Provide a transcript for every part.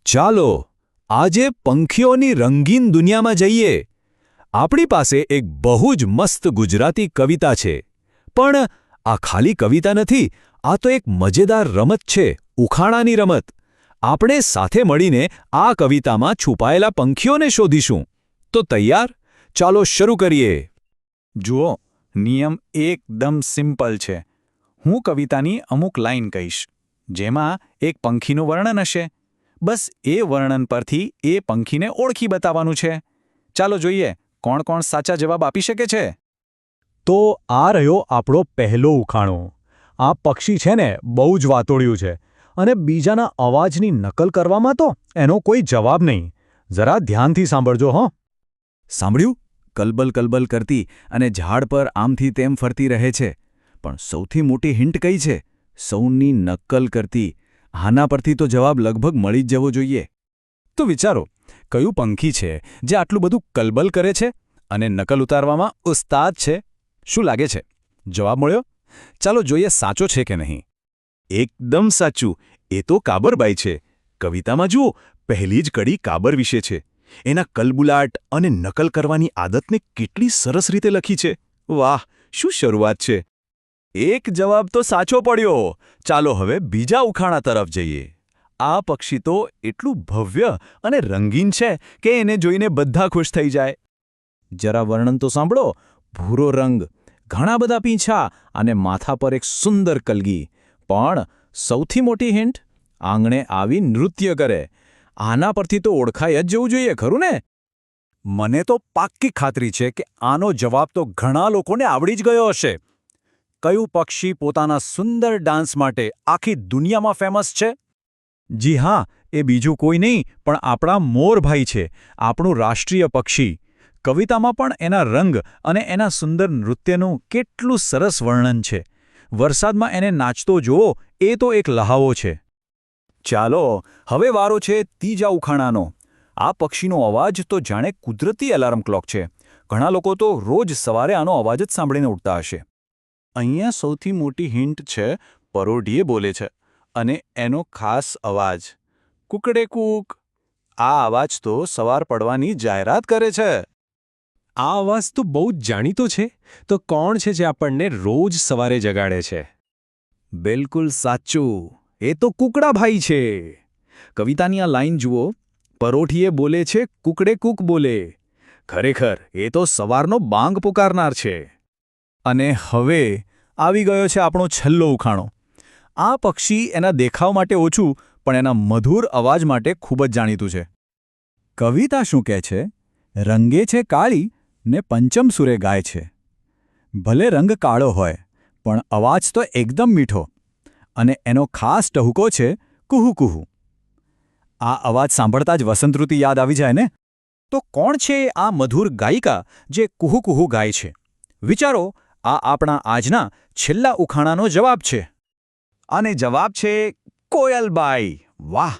ચાલો આજે પંખીઓની રંગીન દુનિયામાં જઈએ. આપણી પાસે એક બહુ જ મસ્ત ગુજરાતી કવિતા છે. પણ આ ખાલી કવિતા નથી, આ તો એક મજેદાર રમત છે, ઉખાણાની રમત. આપણે સાથે મળીને આ કવિતામાં છુપાયેલા પંખીઓને શોધીશું. તો તૈયાર? ચાલો શરૂ કરીએ. જુઓ, નિયમ એકદમ સિમ્પલ છે. હું કવિતાની અમુક લાઈન કહીશ, જેમાં એક પંખીનું વર્ણન હશે. બસ એ વર્ણન પરથી એ પંખીને ઓળખી બતાવવાનું છે. ચાલો જોઈએ કોણ કોણ સાચા જવાબ આપી શકે છે. તો આ રહ્યો આપણો પહેલો ઉખાણો. આ પક્ષી છે ને બહુ જ વાતોડિયું છે, અને બીજાના અવાજની નકલ કરવામાં તો એનો કોઈ જવાબ નહીં. જરા ધ્યાનથી સાંભળજો હો. સાંભળ્યું? કલબલ કલબલ કરતી અને ઝાડ પર આમથી તેમ ફરતી રહે છે. પણ સૌથી મોટી હિન્ટ કઈ છે? સૌની નકલ કરતી. આના પરથી તો જવાબ લગભગ મળી જ જવો જોઈએ. તો વિચારો, કયું પંખી છે જે આટલું બધું કલબલ કરે છે અને નકલ ઉતારવામાં ઉસ્તાદ છે? શું લાગે છે? જવાબ મળ્યો? ચાલો જોઈએ સાચો છે કે નહીં. એકદમ સાચું. એ તો કાબરબાઈ છે. કવિતામાં જુઓ, પહેલી જ કડી કાબર વિશે છે. એના કલબુલાટ અને નકલ કરવાની આદતને કેટલી સરસ રીતે લખી છે. વાહ, શું શરૂઆત છે! એક જવાબ તો સાચો પડ્યો. ચાલો હવે બીજા ઉખાણા તરફ જઈએ. આ પક્ષી તો એટલું ભવ્ય અને રંગીન છે કે એને જોઈને બધા ખુશ થઈ જાય. જરા વર્ણન તો સાંભળો. ભૂરો રંગ, ઘણા બધા પીંછા અને માથા પર એક સુંદર કલગી. પણ સૌથી મોટી હિન્ટ, આંગણે આવી નૃત્ય કરે. આના પરથી તો ઓળખાઈ જ જવું જોઈએ, ખરું ને? મને તો પાક્કી ખાતરી છે કે આનો જવાબ તો ઘણા લોકોને આવડી જ ગયો હશે. કયું પક્ષી પોતાના સુંદર ડાન્સ માટે આખી દુનિયામાં ફેમસ છે? જી હા, એ બીજું કોઈ નહીં પણ આપણા મોરભાઈ છે, આપણું રાષ્ટ્રીય પક્ષી. કવિતામાં પણ એના રંગ અને એના સુંદર નૃત્યનું કેટલું સરસ વર્ણન છે. વરસાદમાં એને નાચતો જુઓ, એ તો એક લહાવો છે. ચાલો હવે વારો છે ત્રીજા ઉખાણાનો. આ પક્ષીનો અવાજ તો જાણે કુદરતી એલાર્મ ક્લોક છે. ઘણા લોકો તો રોજ સવારે આનો અવાજ જ સાંભળીને ઉઠતા હશે. અહીંયા સૌથી મોટી હિન્ટ છે, પરોઢીએ બોલે છે અને એનો ખાસ અવાજ, કુકડે કૂક. આ અવાજ તો સવાર પડવાની જાહેરાત કરે છે. આ અવાજ તો બહુ જ જાણીતો છે. તો કોણ છે જે આપણને રોજ સવારે જગાડે છે? બિલકુલ સાચું. એ તો કુકડાભાઈ છે. કવિતાની આ લાઈન જુઓ, પરોઠીએ બોલે છે, કુકડે કૂક બોલે. ખરેખર એ તો સવારનો બાંગ પુકારનાર છે. અને હવે આવી ગયો છે આપણો છેલ્લો ઉખાણો. આ પક્ષી એના દેખાવ માટે ઓછું પણ એના મધુર અવાજ માટે ખૂબ જ જાણીતું છે. કવિતા શું કહે છે? રંગે છે કાળી ને પંચમ સુરે ગાય છે. ભલે રંગ કાળો હોય પણ અવાજ તો એકદમ મીઠો. અને એનો ખાસ ટહુકો છે, કુહુ કુહુ. આ અવાજ સાંભળતા જ વસંતઋતુ યાદ આવી જાય ને? તો કોણ છે આ મધુર ગાયિકા જે કુહુ કુહુ ગાય છે? વિચારો, આ આપણા આજના છેલ્લા ઉખાણાનો જવાબ છે. અને જવાબ છે કોયલબાઈ. વાહ!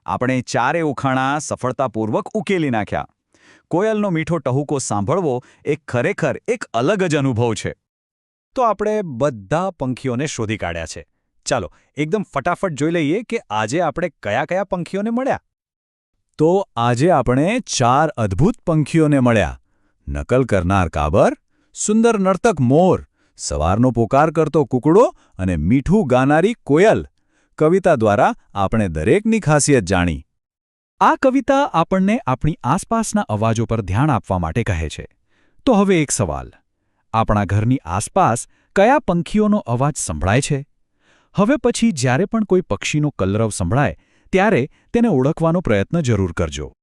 આપણે ચારે ઉખાણા સફળતાપૂર્વક ઉકેલી નાખ્યા. કોયલનો મીઠો ટહુકો સાંભળવો એ ખરેખર એક અલગ જ અનુભવ છે. તો આપણે બધા પંખીઓને શોધી કાઢ્યા છે. ચાલો એકદમ ફટાફટ જોઈ લઈએ કે આજે આપણે કયા કયા પંખીઓને મળ્યા. તો આજે આપણે 4 અદ્ભુત પંખીઓને મળ્યા. નકલ કરનાર કાબર, સુંદર નર્તક મોર, સવારનો પોકાર કરતો કુકડો અને મીઠું ગાનારી કોયલ. કવિતા દ્વારા આપણે દરેકની ખાસિયત જાણી. આ કવિતા આપણને આપણી આસપાસના અવાજો પર ધ્યાન આપવા માટે કહે છે. તો હવે એક સવાલ. આપણા ઘરની આસપાસ કયા પંખીઓનો અવાજ સંભળાય છે? હવે પછી જ્યારે પણ કોઈ પક્ષીનો કલરવ સંભળાય ત્યારે તેને ઓળખવાનો પ્રયત્ન જરૂર કરજો.